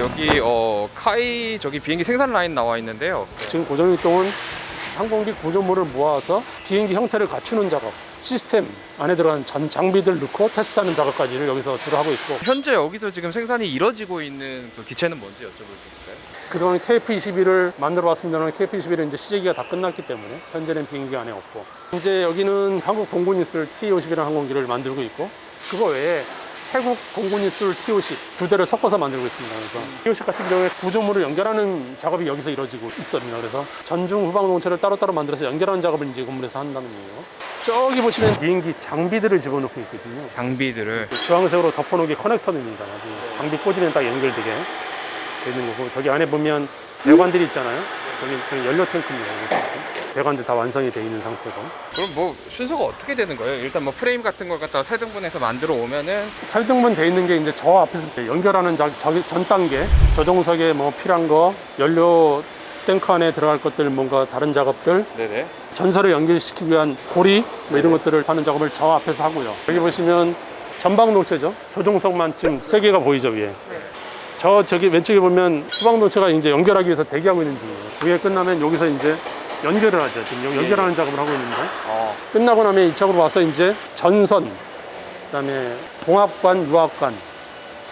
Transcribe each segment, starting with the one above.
여기 카이 저기 비행기 생산 라인 나와 있는데요. 지금 고정일동은 항공기 구조물을 모아서 비행기 형태를 갖추는 작업, 시스템 안에 들어간 전 장비들 넣고 테스트하는 작업까지를 여기서 주로 하고 있고, 현재 여기서 지금 생산이 이뤄지고 있는 그 기체는 뭔지 여쭤볼 수 있을까요? 그동안 KF-21을 만들어 왔습니다만 KF-21은 이제 시제기가 다 끝났기 때문에 현재는 비행기 안에 없고, 이제 여기는 한국 공군이 쓸 T-50이라는 항공기를 만들고 있고, 그거 외에 태국 공군이 쓸 T-50 두 대를 섞어서 만들고 있습니다. 그래서 T-50 같은 경우에 구조물을 연결하는 작업이 여기서 이루어지고 있습니다. 그래서 전중 후방 동체를 따로따로 만들어서 연결하는 작업을 이제 건물에서 한다는 거예요. 저기 보시면 비행기 장비들을 집어넣고 있거든요. 장비들을 주황색으로 덮어놓은 게 커넥터입니다. 장비 꽂으면 딱 연결되게 돼 있는 거고, 저기 안에 보면 배관들이 있잖아요. 저기 연료 탱크입니다. 배관들 다 완성이 돼 있는 상태고. 그럼 뭐 순서가 어떻게 되는 거예요? 일단 뭐 프레임 같은 걸 갖다가 3등분해서 만들어 오면은 설득문 돼 있는 게 이제 저 앞에서 연결하는 전 단계, 조종석에 뭐 필요한 거, 연료 탱크 안에 들어갈 것들, 뭔가 다른 작업들, 네네. 전선을 연결시키기 위한 고리 뭐 이런 것들을 하는 작업을 저 앞에서 하고요. 여기 보시면 전방동체죠. 조종석만 지금 3개가 보이죠, 위에. 저기 왼쪽에 보면 후방동체가 이제 연결하기 위해서 대기하고 있는 중이에요. 위에 끝나면 여기서 이제 연결을 하죠. 지금 연결하는 작업을 하고 있는데, 끝나고 나면 이쪽으로 와서 이제 전선, 그다음에 봉합관, 유압관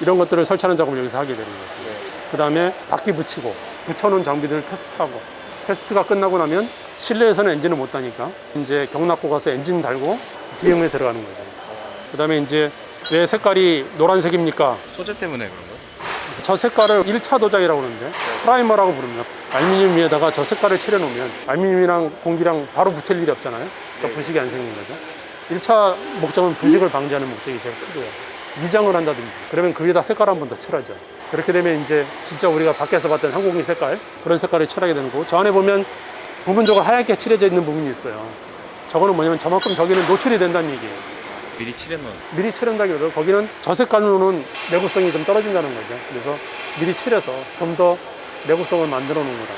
이런 것들을 설치하는 작업을 여기서 하게 되는 거죠. 그다음에 바퀴 붙이고 붙여놓은 장비들을 테스트하고, 테스트가 끝나고 나면 실내에서는 엔진을 못 다니까 이제 경납고 가서 엔진 달고 비행에 들어가는 거죠. 그다음에 이제 왜 색깔이 노란색입니까? 소재 때문에 그런 거예요? 저 색깔을 1차 도장이라고 그러는데 프라이머라고 부릅니다. 알루미늄 위에다가 저 색깔을 칠해놓으면 알루미늄이랑 공기랑 바로 붙을 일이 없잖아요. 그러니까 부식이 안 생긴 거죠. 1차 목적은 부식을 방지하는 목적이 제일 크고요. 미장을 한다든지 그러면 그 위에다 색깔 한 번 더 칠하죠. 그렇게 되면 이제 진짜 우리가 밖에서 봤던 항공기 색깔, 그런 색깔을 칠하게 되는 거고, 저 안에 보면 부분적으로 하얗게 칠해져 있는 부분이 있어요. 저거는 뭐냐면 저만큼 저기는 노출이 된다는 얘기예요. 미리 칠해놓은. 미리 칠한다기보다 거기는 저 색깔로는 내구성이 좀 떨어진다는 거죠. 그래서 미리 칠해서 좀 더 내구성을 만들어 놓은 거다.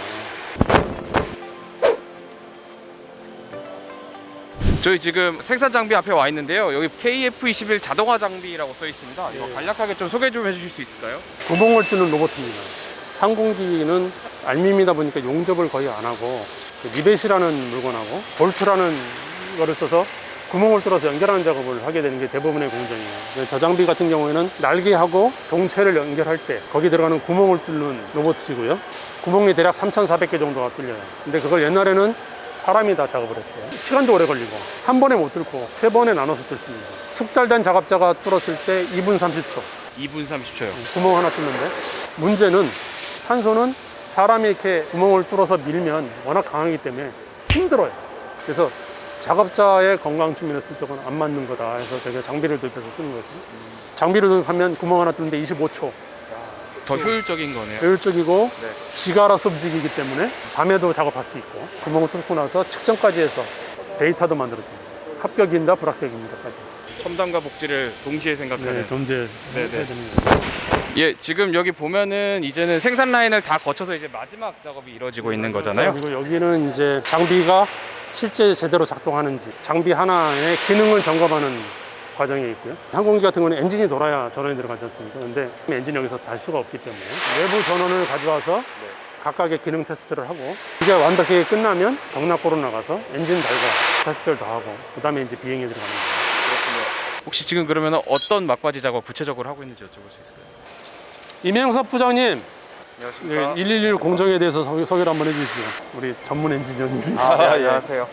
저희 지금 생산 장비 앞에 와 있는데요. 여기 KF-21 자동화 장비라고 써 있습니다. 이거 간략하게 좀 소개 좀 해주실 수 있을까요? 구멍을 뚫는 로봇입니다. 항공기는 알루미늄이다 보니까 용접을 거의 안 하고 리벳이라는 물건하고 볼트라는 거를 써서 구멍을 뚫어서 연결하는 작업을 하게 되는 게 대부분의 공정이에요. 저 장비 같은 경우에는 날개하고 동체를 연결할 때 거기 들어가는 구멍을 뚫는 로봇이고요. 구멍이 대략 3,400개 정도가 뚫려요. 근데 그걸 옛날에는 사람이 다 작업을 했어요. 시간도 오래 걸리고 한 번에 못 뚫고 3번에 나눠서 뚫습니다. 숙달된 작업자가 뚫었을 때 2분 30초 2분 30초요. 구멍 하나 뚫는데, 문제는 탄소는 사람이 이렇게 구멍을 뚫어서 밀면 워낙 강하기 때문에 힘들어요. 그래서 작업자의 건강 측면에서 저건 안 맞는 거다 해서 저희가 장비를 도입해서 쓰는 거죠. 장비를 도입하면 구멍 하나 뚫는데 25초. 더 효율적인 거네요. 효율적이고 네. 지가 알아서 움직이기 때문에 밤에도 작업할 수 있고, 구멍을 뚫고 나서 측정까지 해서 데이터도 만들어줍니다. 합격인다 불합격입니다까지. 첨단과 복지를 동시에 생각하는. 존재해야 네네. 됩니다. 예, 지금 여기 보면은 이제는 생산 라인을 다 거쳐서 이제 마지막 작업이 이루어지고 있는 거잖아요. 그리고 여기는 이제 장비가 실제 제대로 작동하는지 장비 하나의 기능을 점검하는 과정이 있고요. 항공기 같은 경우는 엔진이 돌아야 전원이 들어가지 않습니까? 근데 엔진이 여기서 달 수가 없기 때문에 외부 전원을 가져와서 각각의 기능 테스트를 하고, 이게 완벽하게 끝나면 경납고로 나가서 엔진 달고 테스트를 더 하고, 그 다음에 이제 비행에 들어가는 거예요. 혹시 지금 그러면 어떤 막바지 작업 구체적으로 하고 있는지 여쭤볼 수 있을까요? 이명섭 부장님, 안녕하십니까? 111 공정에 대해서 소개를 한번 해주시죠. 우리 전문 엔지니어님. 네, 안녕하세요.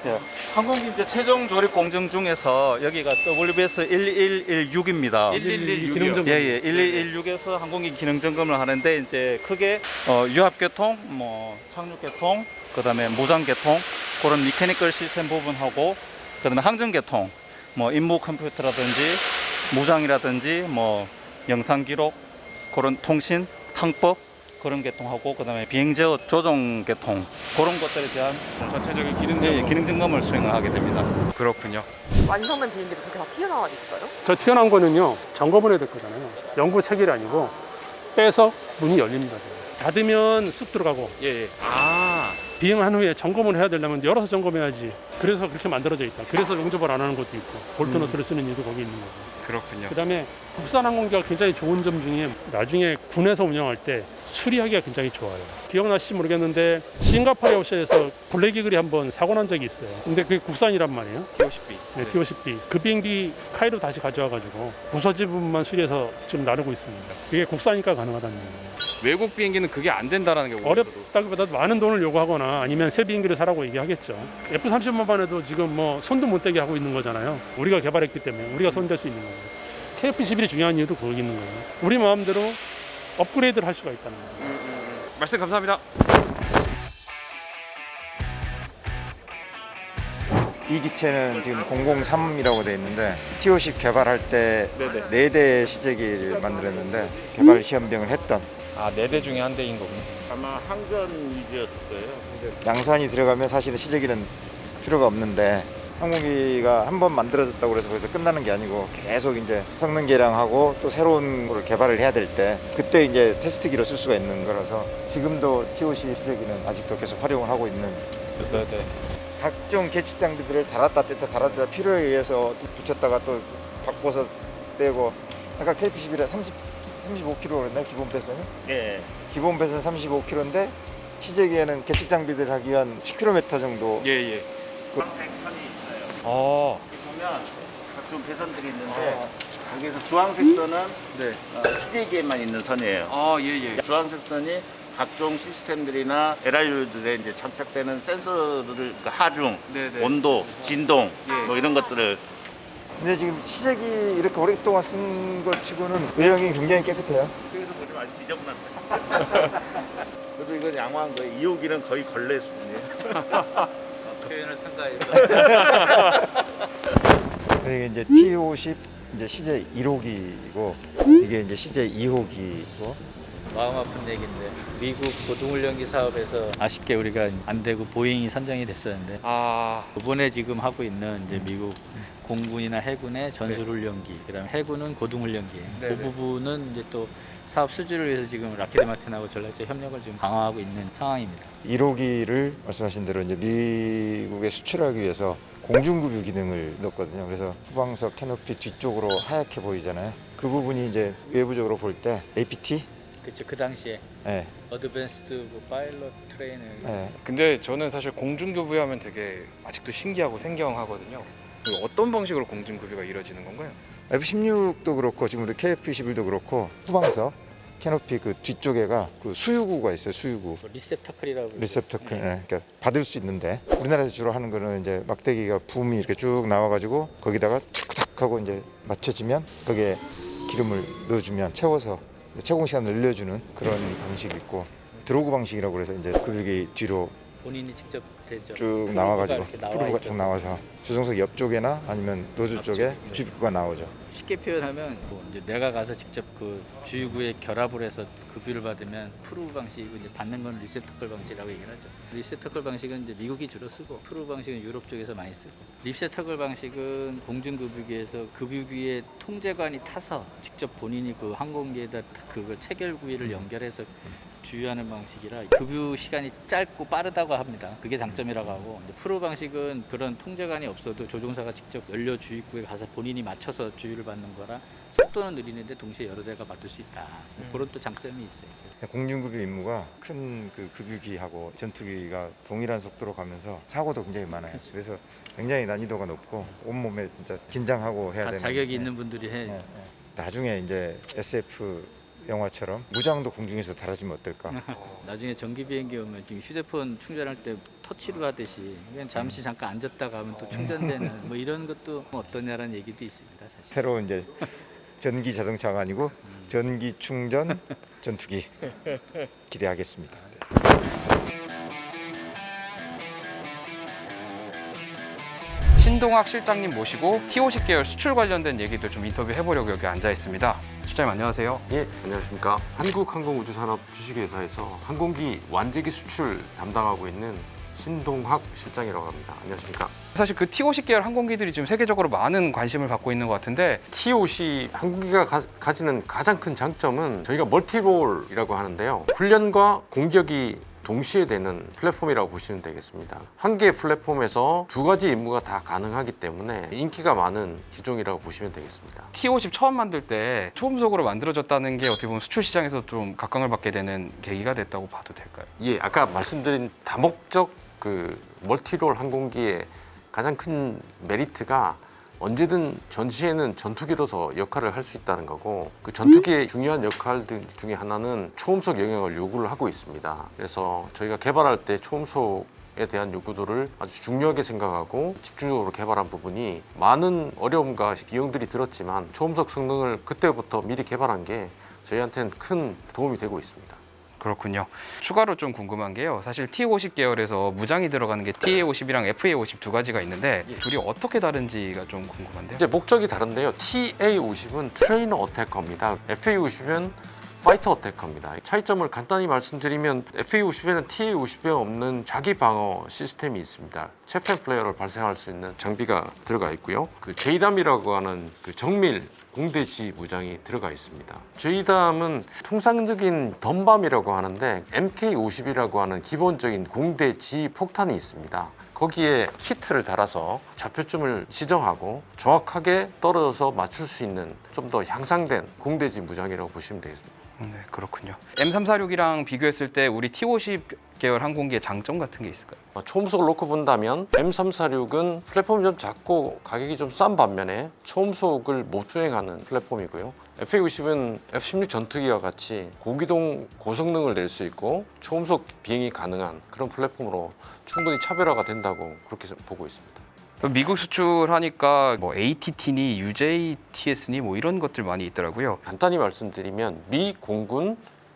항공기 이제 최종 조립 공정 중에서 여기가 WBS 1116입니다. 1116이요. 예, 1116에서 항공기 기능 점검을 하는데, 이제 크게 유압계통, 뭐 착륙계통, 그다음에 무장계통, 그런 미케니컬 시스템 부분하고, 그다음에 항전계통, 뭐 임무 컴퓨터라든지 무장이라든지 뭐 영상 기록, 그런 통신, 항법 그런 계통하고, 그다음에 비행 제어 조종 계통, 그런 것들에 대한 전체적인 기능 점검. 기능 점검을 수행을 하게 됩니다. 그렇군요. 완성된 비행기도 그렇게 다 튀어나와 있어요? 저 튀어나온 거는요, 점검을 해야 될 거잖아요. 연구 체결이 아니고 빼서 문이 열립니다. 닫으면 쑥 들어가고, 예. 비행한 후에 점검을 해야 되려면 열어서 점검해야지 그래서 그렇게 만들어져 있다. 그래서 용접을 안 하는 것도 있고 볼트 너트를 쓰는 이유도 거기 있는 거고. 그렇군요. 그다음에 국산 항공기가 굉장히 좋은 점 중에 나중에 군에서 운영할 때 수리하기가 굉장히 좋아요. 기억나실지 모르겠는데 싱가포르 에어쇼에서 블랙 이글이 한번 사고 난 적이 있어요. 근데 그게 국산이란 말이에요. T50B. 네, T50B. 그 비행기 카이로 다시 가져와가지고 부서지 부분만 수리해서 지금 나르고 있습니다. 그게 국산이니까 가능하다는 거예요. 외국 비행기는 그게 안 된다라는 게 오히려 어렵다기보다 많은 돈을 요구하거나 아니면 새 비행기를 사라고 얘기하겠죠. F-35만 해도 지금 뭐 손도 못 대게 하고 있는 거잖아요. 우리가 개발했기 때문에 우리가 손댈 수 있는 거예요. KF-11이 중요한 이유도 거기 있는 거예요. 우리 마음대로 업그레이드를 할 수가 있다는 거예요. 말씀 감사합니다. 이 기체는 지금 003이라고 돼 있는데 T50 개발할 때 4대 시제기를 만들었는데 개발 시험병을 했던 아, 4대 중에 한 대인 거군요. 아마 항전 위주였을 거예요. 양산이 들어가면 사실은 시제기는 필요가 없는데 항공기가 한 번 만들어졌다고 해서 거기서 끝나는 게 아니고 계속 이제 성능 개량하고 또 새로운 걸 개발을 해야 될 때 그때 이제 테스트기로 쓸 수가 있는 거라서 지금도 T50 시제기는 아직도 계속 활용을 하고 있는 네네. 각종 계측 장비들을 달았다 뗐다 필요에 의해서 또 붙였다가 또 바꿔서 떼고 아까 KF-11에 35kg 그랬나요? 기본 배선이? 예. 기본 배선 35kg인데 시제기에는 계측 장비들 하기 위한 10km 정도 예. 주황색 선이 있어요. 아, 보면 각종 배선들이 있는데 거기에서 주황색 선은 네. 시제기에만 있는 선이에요. 아, 예. 주황색 선이 각종 시스템들이나 LRU들에 이제 장착되는 센서를 그러니까 하중, 네네. 온도, 진동 예. 뭐 이런 것들을 근데 지금 시제기 이렇게 오랫동안 쓴 것 치고는 외형이 굉장히 깨끗해요. 그래서 보시면 아주 지저분합니다. 그래도 이건 양호한 거예요. 2호기는 거의 걸레 수준이에요. 표현을 상가해서. 이게 이제 T50 이제 시제 1호기이고 이게 이제 시제 2호기고 마음 아픈 얘기인데 미국 고등훈련기 사업에서 아쉽게 우리가 안 되고 보잉이 선정이 됐었는데 아, 이번에 지금 하고 있는 이제 미국 공군이나 해군의 전술훈련기, 그다음에 해군은 고등훈련기, 네네. 그 부분은 이제 또 사업 수주를 위해서 지금 라키드 마틴하고 전략적 협력을 지금 강화하고 있는 상황입니다. 1호기를 말씀하신 대로 이제 미국에 수출하기 위해서 공중급유 기능을 넣었거든요. 그래서 후방석 캐노피 뒤쪽으로 하얗게 보이잖아요. 그 부분이 이제 외부적으로 볼 때 APT, 그렇죠. 그 당시에 예, 어드밴스드 뭐 파일럿 트레이닝 예. 근데 저는 사실 공중급유하면 되게 아직도 신기하고 생경하거든요. 이거 어떤 방식으로 공중급유가 이루어지는 건가요? F-16도 그렇고 지금 우리 KF-21도 그렇고 후방석 캐노피 그 뒤쪽에가 그 수유구가 있어요. 수유구. 뭐 리셉터클이라고 리셉터클, 그러니까 받을 수 있는데 우리나라에서 주로 하는 거는 이제 막대기가 붐이 이렇게 쭉 나와가지고 거기다가 탁탁 하고 이제 맞춰지면 거기에 기름을 넣어주면 채워서 채공 시간을 늘려주는 그런 방식이 있고 드로그 방식이라고 그래서 이제 급유기 뒤로 본인이 직접 되죠. 쭉 프로브가 나와가지고 이렇게 나와 프로브가 있죠. 쭉 나와서 조종석 옆쪽에나 아니면 노즐 쪽에 주입구가 나오죠. 쉽게 표현하면 뭐 이제 내가 가서 직접 그 주유구에 결합을 해서 급유를 받으면 프로브 방식이고 이제 받는 건 리셉터클 방식이라고 얘기를 하죠. 리셉터클 방식은 이제 미국이 주로 쓰고 프로브 방식은 유럽 쪽에서 많이 쓰고 리셉터클 방식은 공중급유기에서 급유기의 통제관이 타서 직접 본인이 그 항공기에다 그 체결구이를 연결해서 주유하는 방식이라 급유 시간이 짧고 빠르다고 합니다. 그게 장점이라고 하고 프로 방식은 그런 통제관이 없어도 조종사가 직접 연료 주입구에 가서 본인이 맞춰서 주유를 받는 거라 속도는 느리는데 동시에 여러 대가 받을 수 있다. 그런 또 장점이 있어요. 공중급유 임무가 큰 그 급유기하고 전투기가 동일한 속도로 가면서 사고도 굉장히 많아요. 그래서 굉장히 난이도가 높고 온몸에 진짜 긴장하고 해야 다 되는. 자격이 있는 분들이 해. 나중에 이제 SF 영화처럼 무장도 공중에서 달아주면 어떨까? 나중에 전기 비행기 오면 지금 휴대폰 충전할 때 터치로 하듯이 그냥 잠시 잠깐 앉았다가 하면 또 충전되는 뭐 이런 것도 뭐 어떠냐라는 얘기도 있습니다. 사실. 새로 이제 전기 자동차가 아니고 전기 충전 전투기 기대하겠습니다. 신동학 실장님 모시고 T50 계열 수출 관련된 얘기도 좀 인터뷰 해보려고 여기 앉아 있습니다. 실장님 안녕하세요. 예, 안녕하십니까. 한국항공우주산업 주식회사에서 항공기 완제기 수출 담당하고 있는 신동학 실장이라고 합니다. 안녕하십니까. 사실 그 T50 계열 항공기들이 지금 세계적으로 많은 관심을 받고 있는 것 같은데 T50 항공기가 가지는 가장 큰 장점은 저희가 멀티롤이라고 하는데요. 훈련과 공격이 동시에 되는 플랫폼이라고 보시면 되겠습니다. 한 개의 플랫폼에서 두 가지 임무가 다 가능하기 때문에 인기가 많은 기종이라고 보시면 되겠습니다. T50 처음 만들 때 초음속으로 만들어졌다는 게 어떻게 보면 수출 시장에서 좀 각광을 받게 되는 계기가 됐다고 봐도 될까요? 예, 아까 말씀드린 다목적 그 멀티롤 항공기의 가장 큰 메리트가 언제든 전시에는 전투기로서 역할을 할 수 있다는 거고, 그 전투기의 중요한 역할들 중에 하나는 초음속 영역을 요구를 하고 있습니다. 그래서 저희가 개발할 때 초음속에 대한 요구도를 아주 중요하게 생각하고 집중적으로 개발한 부분이 많은 어려움과 비용들이 들었지만 초음속 성능을 그때부터 미리 개발한 게 저희한테는 큰 도움이 되고 있습니다. 그렇군요. 추가로 좀 궁금한 게요. 사실 T50 계열에서 무장이 들어가는 게 TA50이랑 FA50 두 가지가 있는데 둘이 어떻게 다른지가 좀 궁금한데요. 이제 목적이 다른데요. TA50은 트레이너 어태커입니다. FA50은 파이터 어태커입니다. 차이점을 간단히 말씀드리면 FA50에는 TA50에 없는 자기 방어 시스템이 있습니다. 체펜 플레이어를 발생할 수 있는 장비가 들어가 있고요. 그 JDAM이라고 하는 그 정밀 공대지 무장이 들어가 있습니다. JDAM은 통상적인 덤밤이라고 하는데 MK50이라고 하는 기본적인 공대지 폭탄이 있습니다. 거기에 키트를 달아서 좌표점을 지정하고 정확하게 떨어져서 맞출 수 있는 좀 더 향상된 공대지 무장이라고 보시면 되겠습니다. 네, 그렇군요. M346이랑 비교했을 때 우리 T50 계열 항공기의 장점 같은 게 있을까요? 초음속을 놓고 본다면 M346은 플랫폼이 좀 작고 가격이 좀 싼 반면에 초음속을 못 수행하는 플랫폼이고요. FA50은 F-16 전투기와 같이 고기동 고성능을 낼 수 있고 초음속 비행이 가능한 그런 플랫폼으로 충분히 차별화가 된다고 그렇게 보고 있습니다. 미국 수출하니까 뭐 ATT니 UJTS니 뭐 이런 것들 많이 있더라고요. 간단히 말씀드리면 미 공군,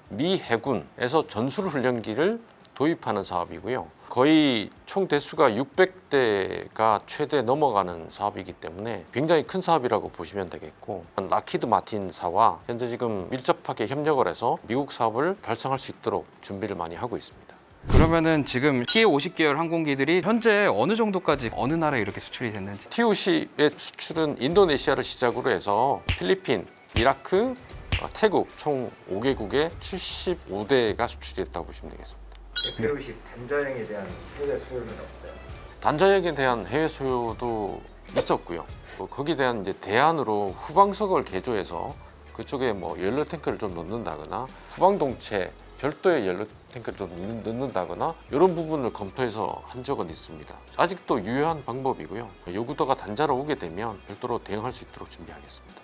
미 해군에서 전술 훈련기를 도입하는 사업이고요. 거의 총 대수가 600대가 최대 넘어가는 사업이기 때문에 굉장히 큰 사업이라고 보시면 되겠고, 락히드 마틴사와 현재 지금 밀접하게 협력을 해서 미국 사업을 달성할 수 있도록 준비를 많이 하고 있습니다. 그러면은 지금 TA50 계열 항공기들이 현재 어느 정도까지 어느 나라에 이렇게 수출이 됐는지. T50의 수출은 인도네시아를 시작으로 해서 필리핀, 이라크, 태국 총 5개국에 75대가 수출됐다고 보시면 되겠습니다. F50 단자형에 대한 해외 수요는 없어요? 단자역에 대한 해외 수요도 있었고요. 거기에 대한 이제 대안으로 후방석을 개조해서 그쪽에 뭐 연료 탱크를 좀 넣는다거나 후방동체 별도의 연료 탱크를 좀 넣는다거나 이런 부분을 검토해서 한 적은 있습니다. 아직도 유효한 방법이고요. 요구도가 단자로 오게 되면 별도로 대응할 수 있도록 준비하겠습니다.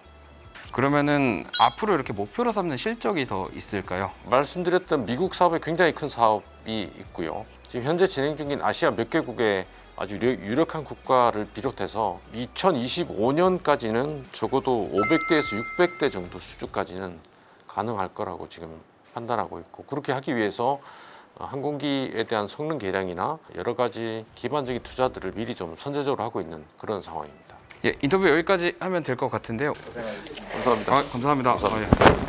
그러면은 앞으로 이렇게 목표로 삼는 실적이 더 있을까요? 말씀드렸던 미국 사업에 굉장히 큰 사업이 있고요. 지금 현재 진행 중인 아시아 몇 개국의 아주 유력한 국가를 비롯해서 2025년까지는 적어도 500대에서 600대 정도 수주까지는 가능할 거라고 지금 판단하고 있고, 그렇게 하기 위해서 항공기에 대한 성능 개량이나 여러 가지 기반적인 투자들을 미리 좀 선제적으로 하고 있는 그런 상황입니다. 예, 인터뷰 여기까지 하면 될 것 같은데요. 감사합니다. 감사합니다. 예.